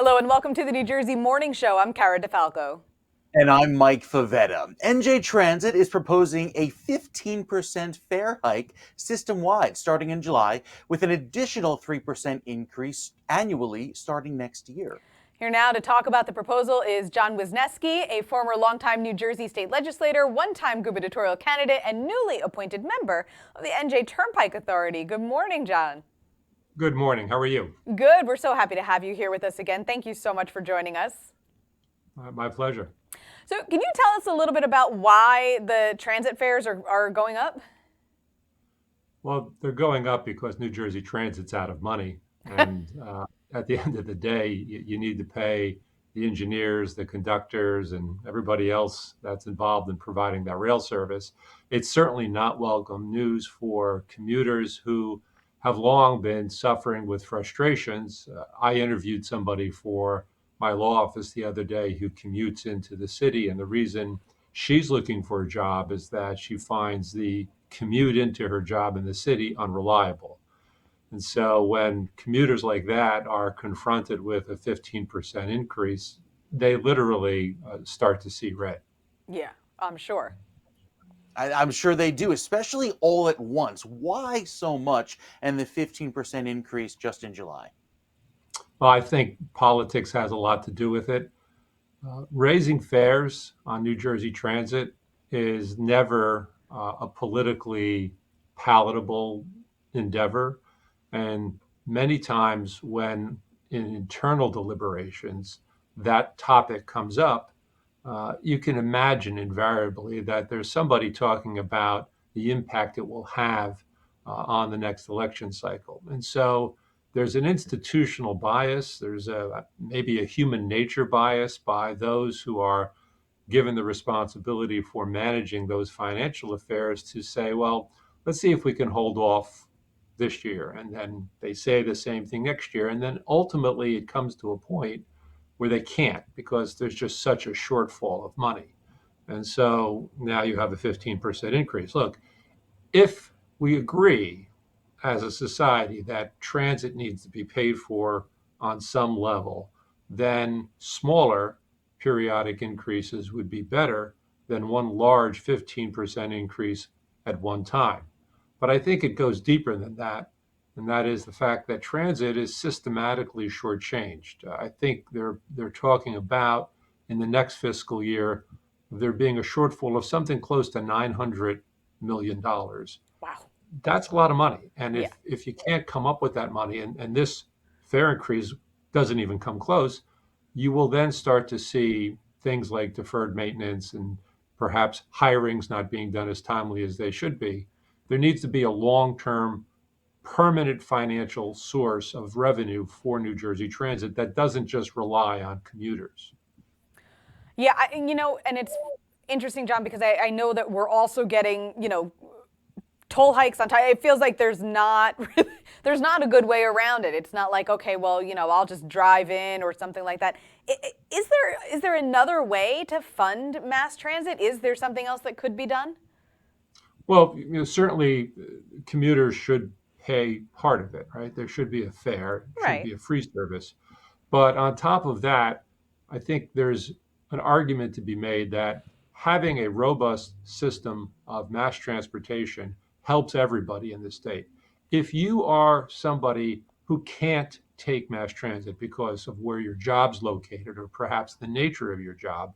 Hello and welcome to the New Jersey Morning Show. I'm Cara DeFalco. And I'm Mike Favetta. NJ Transit is proposing a 15% fare hike system-wide starting in July, with an additional 3% increase annually starting next year. Here now to talk about the proposal is John Wisniewski, a former longtime New Jersey state legislator, one-time gubernatorial candidate, and newly appointed member of the NJ Turnpike Authority. Good morning, John. Good morning. How are you? Good. We're so happy to have you here with us again. Thank you so much for joining us. My pleasure. So can you tell us a little bit about why the transit fares are going up? Well, they're going up because New Jersey Transit's out of money. And at the end of the day, you need to pay the engineers, the conductors, and everybody else that's involved in providing that rail service. It's certainly not welcome news for commuters who have long been suffering with frustrations. I interviewed somebody for my law office the other day who commutes into the city, and the reason she's looking for a job is that she finds the commute into her job in the city unreliable. And so when commuters like that are confronted with a 15% increase, they literally start to see red. Yeah, I'm sure. I'm sure they do, especially all at once. Why so much and the 15% increase just in July? Well, I think politics has a lot to do with it. Raising fares on New Jersey Transit is never a politically palatable endeavor. And many times when in internal deliberations that topic comes up, you can imagine invariably that there's somebody talking about the impact it will have on the next election cycle. And so there's an institutional bias, there's maybe a human nature bias by those who are given the responsibility for managing those financial affairs to say, well, let's see if we can hold off this year. And then they say the same thing next year. And then ultimately it comes to a point where they can't because there's just such a shortfall of money. And so now you have a 15% increase. Look, if we agree as a society that transit needs to be paid for on some level, then smaller periodic increases would be better than one large 15% increase at one time. But I think it goes deeper than that, and that is the fact that transit is systematically shortchanged. I think they're talking about in the next fiscal year there being a shortfall of something close to $900 million. Wow. That's a lot of money. And Yeah. if you can't come up with that money, and this fare increase doesn't even come close, you will then start to see things like deferred maintenance and perhaps hirings not being done as timely as they should be. There needs to be a long-term, permanent financial source of revenue for New Jersey Transit that doesn't just rely on commuters. Yeah, and it's interesting, John, because I know that we're also getting, toll hikes on time. It feels like there's not there's not a good way around it. It's not like, okay, well, I'll just drive in or something like that. Is there another way to fund mass transit? Is there something else that could be done? Well, certainly commuters should pay part of it, right? There should be a fare, it should Right. be a free service. But on top of that, I think there's an argument to be made that having a robust system of mass transportation helps everybody in the state. If you are somebody who can't take mass transit because of where your job's located or perhaps the nature of your job,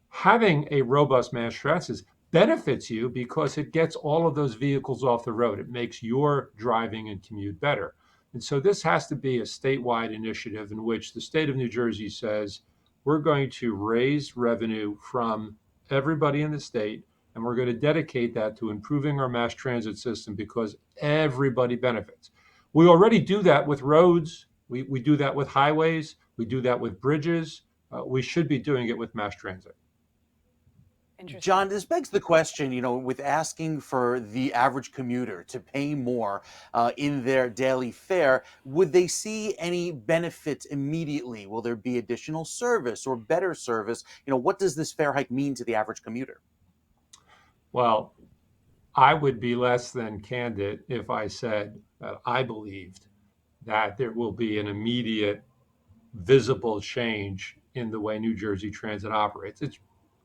having a robust mass transit benefits you because it gets all of those vehicles off the road. It makes your driving and commute better. And so this has to be a statewide initiative in which the state of New Jersey says, we're going to raise revenue from everybody in the state, and we're going to dedicate that to improving our mass transit system because everybody benefits. We already do that with roads. We do that with highways. We do that with bridges. We should be doing it with mass transit. Interesting. John, this begs the question, with asking for the average commuter to pay more in their daily fare, would they see any benefits immediately? Will there be additional service or better service? What does this fare hike mean to the average commuter? Well, I would be less than candid if I said that I believed that there will be an immediate visible change in the way New Jersey Transit operates. It's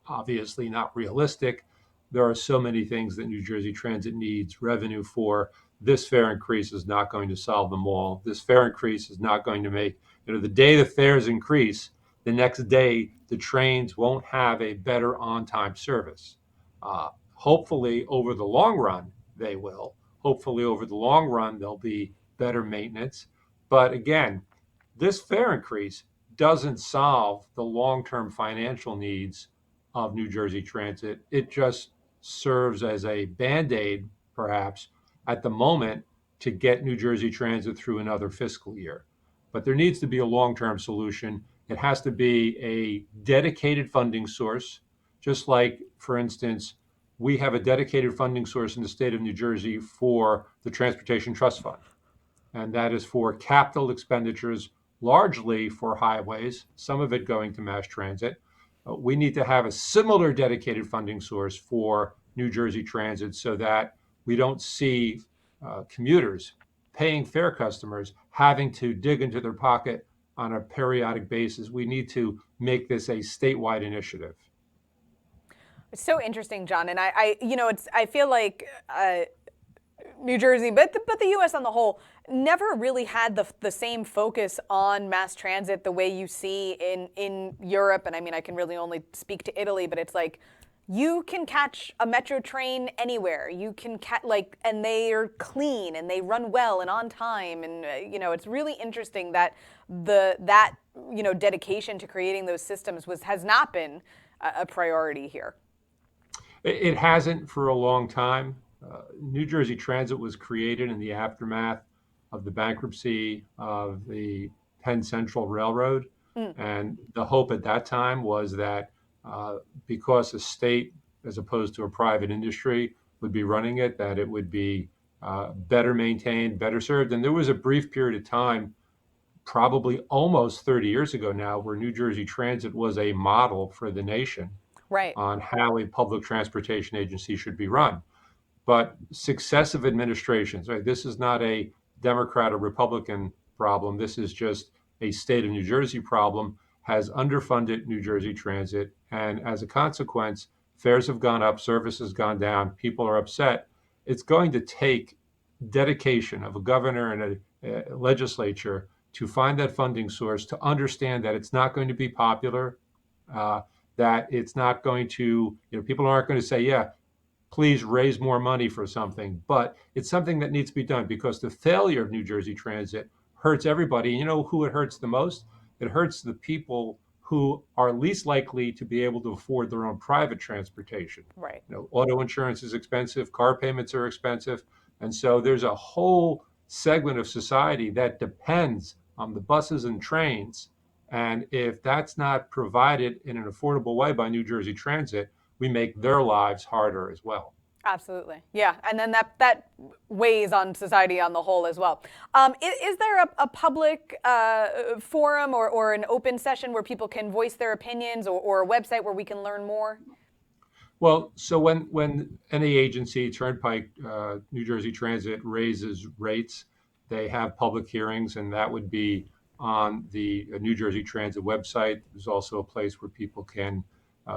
obviously not realistic. There are so many things that New Jersey Transit needs revenue for. This fare increase is not going to solve them all. This fare increase is not going to make, the day the fares increase, the next day the trains won't have a better on-time service. Hopefully, over the long run, they will. Hopefully, over the long run, there'll be better maintenance. But again, this fare increase doesn't solve the long-term financial needs of New Jersey Transit. It just serves as a Band-Aid, perhaps, at the moment to get New Jersey Transit through another fiscal year. But there needs to be a long-term solution. It has to be a dedicated funding source, just like, for instance, we have a dedicated funding source in the state of New Jersey for the Transportation Trust Fund, and that is for capital expenditures, largely for highways, some of it going to mass transit. We need to have a similar dedicated funding source for New Jersey Transit so that we don't see commuters, paying fare customers, having to dig into their pocket on a periodic basis. We need to make this a statewide initiative. It's so interesting, John, and I feel like New Jersey, but the U.S. on the whole, never really had the same focus on mass transit the way you see in Europe. And I mean, I can really only speak to Italy, but it's like you can catch a metro train anywhere. You can and they are clean and they run well and on time. And it's really interesting that that dedication to creating those systems has not been a priority here. It hasn't for a long time. New Jersey Transit was created in the aftermath of the bankruptcy of the Penn Central Railroad. And the hope at that time was that because a state, as opposed to a private industry, would be running it, that it would be better maintained, better served. And there was a brief period of time, probably almost 30 years ago now, where New Jersey Transit was a model for the nation, right, on how a public transportation agency should be run. But successive administrations, right? This is not a Democrat or Republican problem. This is just a state of New Jersey problem, has underfunded New Jersey Transit. And as a consequence, fares have gone up, service has gone down, people are upset. It's going to take dedication of a governor and a legislature to find that funding source, to understand that it's not going to be popular, that it's not going to, people aren't going to say, yeah, please raise more money for something, but it's something that needs to be done because the failure of New Jersey Transit hurts everybody. You know who it hurts the most? It hurts the people who are least likely to be able to afford their own private transportation. Right. Auto insurance is expensive, car payments are expensive. And so there's a whole segment of society that depends on the buses and trains. And if that's not provided in an affordable way by New Jersey Transit, we make their lives harder as well. Absolutely. Yeah. And then that weighs on society on the whole as well. Is there a public forum or an open session where people can voice their opinions, or a website where we can learn more? Well, so when any agency, Turnpike, New Jersey Transit, raises rates, they have public hearings, and that would be on the New Jersey Transit website. There's also a place where people can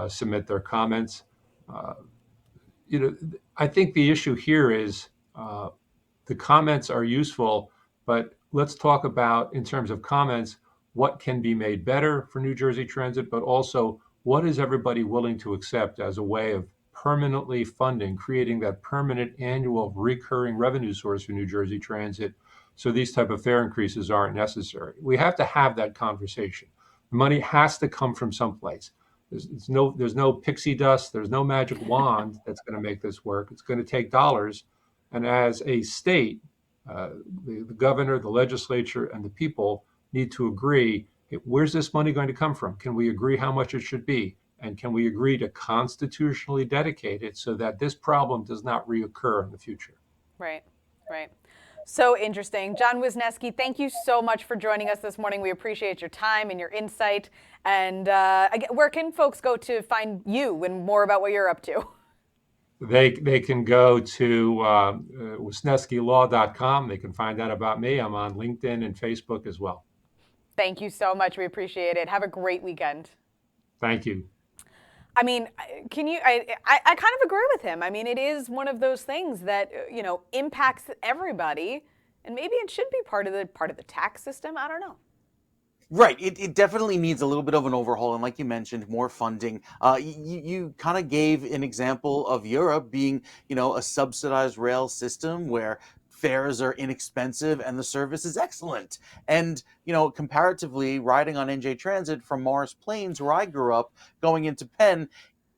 submit their comments. I think the issue here is the comments are useful, but let's talk about, in terms of comments, what can be made better for New Jersey Transit, but also what is everybody willing to accept as a way of permanently funding, creating that permanent annual recurring revenue source for New Jersey Transit, so these type of fare increases aren't necessary. We have to have that conversation. The money has to come from someplace. There's no pixie dust. There's no magic wand that's going to make this work. It's going to take dollars. And as a state, the governor, the legislature, and the people need to agree, where's this money going to come from? Can we agree how much it should be? And can we agree to constitutionally dedicate it so that this problem does not reoccur in the future? Right, right. So interesting. John Wisniewski, thank you so much for joining us this morning. We appreciate your time and your insight. And where can folks go to find you and more about what you're up to? They can go to wisniewskilaw.com. They can find out about me. I'm on LinkedIn and Facebook as well. Thank you so much. We appreciate it. Have a great weekend. Thank you. I mean, can you? I kind of agree with him. I mean, it is one of those things that impacts everybody, and maybe it should be part of the tax system. I don't know. Right. It definitely needs a little bit of an overhaul. And like you mentioned, more funding. You kind of gave an example of Europe being, a subsidized rail system where fares are inexpensive and the service is excellent. And, comparatively, riding on NJ Transit from Morris Plains, where I grew up, going into Penn,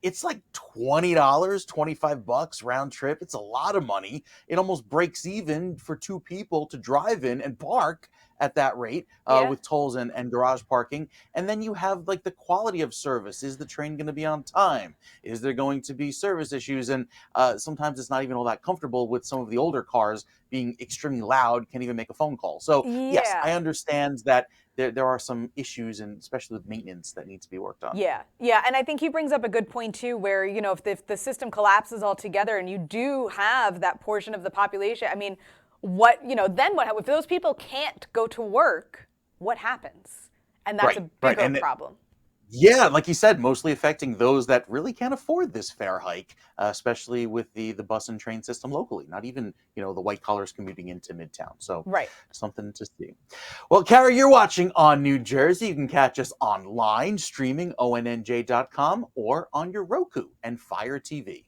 it's like $20, $25 round trip. It's a lot of money. It almost breaks even for two people to drive in and park at that rate, Yeah. with tolls and garage parking. And then you have like the quality of service. Is the train going to be on time? Is there going to be service issues? And sometimes it's not even all that comfortable with some of the older cars being extremely loud, can't even make a phone call. So yes, I Yeah. understand that there are some issues, and especially with maintenance, that needs to be worked on. Yeah, yeah, and I think he brings up a good point too, where if the system collapses altogether, and you do have that portion of the population, I mean, then what? If those people can't go to work, what happens? And that's a Right, right. bigger problem. Yeah, like you said, mostly affecting those that really can't afford this fare hike, especially with the bus and train system locally. Not even, the white collars commuting into Midtown. So Right. something to see. Well, Carrie, you're watching On New Jersey. You can catch us online, streaming ONNJ.com, or on your Roku and Fire TV.